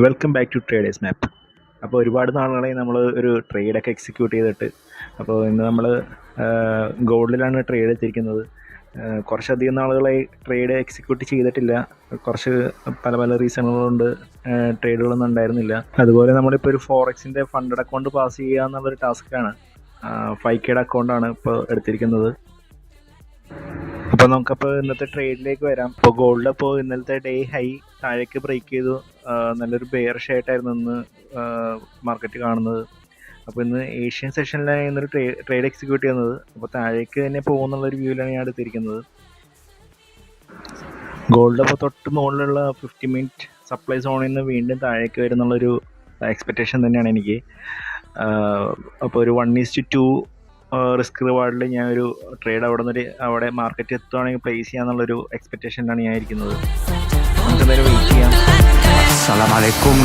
Welcome back to traders മാപ്പ്. അപ്പോൾ ഒരുപാട് നാളുകളായി നമ്മൾ ഒരു ട്രേഡൊക്കെ എക്സിക്യൂട്ട് ചെയ്തിട്ട്. അപ്പോൾ ഇന്ന് നമ്മൾ ഗോൾഡിലാണ് ട്രേഡ് എത്തിയിരിക്കുന്നത്. കുറച്ചധികം നാളുകളായി ട്രേഡ് എക്സിക്യൂട്ട് ചെയ്തിട്ടില്ല. കുറച്ച് പല പല റീസണുകൾ കൊണ്ട് ട്രേഡുകളൊന്നും ഉണ്ടായിരുന്നില്ല. അതുപോലെ നമ്മളിപ്പോൾ ഒരു ഫോറക്സിൻ്റെ ഫണ്ടഡ് അക്കൗണ്ട് പാസ് ചെയ്യുക എന്നുള്ളൊരു ടാസ്ക്കാണ്. 5K അക്കൗണ്ടാണ് ഇപ്പോൾ എടുത്തിരിക്കുന്നത്. അപ്പോൾ നമുക്കപ്പോൾ ഇന്നത്തെ ട്രേഡിലേക്ക് വരാം. ഇപ്പോൾ ഗോൾഡ് അപ്പോൾ ഇന്നലത്തെ ഡേ ഹൈ താഴേക്ക് ബ്രേക്ക് ചെയ്തു. നല്ലൊരു ബെയറിഷ് ആയിട്ടായിരുന്നു ഇന്ന് മാർക്കറ്റ് കാണുന്നത്. അപ്പോൾ ഇന്ന് ഏഷ്യൻ സെഷനിലാണ് ഇന്നൊരു ട്രേഡ് എക്സിക്യൂട്ട് ചെയ്യുന്നത്. അപ്പോൾ താഴേക്ക് തന്നെ പോകുന്നുള്ളൊരു വ്യൂവിലാണ് ഞാൻ എടുത്തിരിക്കുന്നത്. ഗോൾഡ് അപ്പോൾ തൊട്ട് മുകളിലുള്ള 50 മിനിറ്റ് സപ്ലൈ സോണിൽ നിന്ന് വീണ്ടും താഴേക്ക് വരുന്നുള്ളൊരു എക്സ്പെക്റ്റേഷൻ തന്നെയാണ് എനിക്ക്. അപ്പോൾ ഒരു 1:2 റിസ്ക് റിവാർഡിൽ ഞാൻ ഒരു ട്രേഡ് അവിടെ മാർക്കറ്റ് എത്തുകയാണെങ്കിൽ പ്ലേസ് ചെയ്യാന്നുള്ളൊരു എക്സ്പെക്റ്റേഷനിലാണ് ഞാൻ ഇരിക്കുന്നത്. നമുക്ക് എന്തായാലും വെയിറ്റ് ചെയ്യാം. അസ്സലാമലൈക്കും.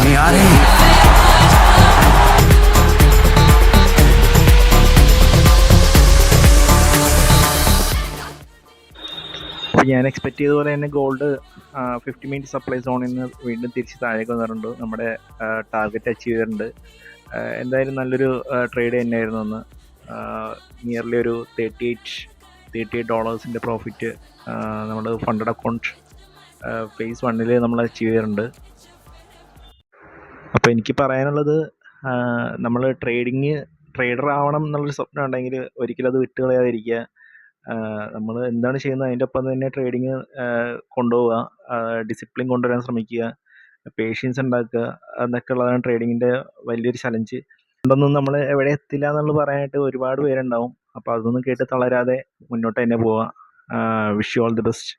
അപ്പോൾ ഞാൻ എക്സ്പെക്റ്റ് ചെയ്ത പോലെ തന്നെ ഗോൾഡ് 50 മിനിറ്റ് സപ്ലൈ സോണിൽ നിന്ന് വീണ്ടും തിരിച്ച് താഴേക്ക് വന്നിട്ടുണ്ട്. നമ്മുടെ ടാർഗറ്റ് അച്ചീവ് ചെയ്തിട്ടുണ്ട്. എന്തായാലും നല്ലൊരു ട്രേഡ് തന്നെയായിരുന്നു അന്ന്. നിയർലി ഒരു $38 പ്രോഫിറ്റ് നമ്മൾ ഫണ്ടഡ് അക്കൗണ്ട് ഫേസ് 1 നമ്മൾ അച്ചീവ് ചെയ്യാറുണ്ട്. അപ്പോൾ എനിക്ക് പറയാനുള്ളത്, നമ്മൾ ട്രേഡർ ആവണം എന്നുള്ളൊരു സ്വപ്നം ഉണ്ടെങ്കിൽ ഒരിക്കലും അത് വിട്ട് കളയാതിരിക്കുക. നമ്മൾ എന്താണ് ചെയ്യുന്നത് അതിൻ്റെ ഒപ്പം തന്നെ ട്രേഡിങ് കൊണ്ടുപോവുക. ഡിസിപ്ലിൻ കൊണ്ടുവരാൻ ശ്രമിക്കുക. പേഷ്യൻസ് ഉണ്ടാക്കുക. എന്നൊക്കെ ഉള്ളതാണ് ട്രേഡിങ്ങിൻ്റെ വലിയൊരു ചലഞ്ച്. അതുകൊണ്ടൊന്നും നമ്മൾ എവിടെ എത്തില്ല എന്നുള്ളത് പറയാനായിട്ട് ഒരുപാട് പേരുണ്ടാവും. അപ്പോൾ അതൊന്നും കേട്ട് തളരാതെ മുന്നോട്ട് തന്നെ പോവുക. Wish you all the best.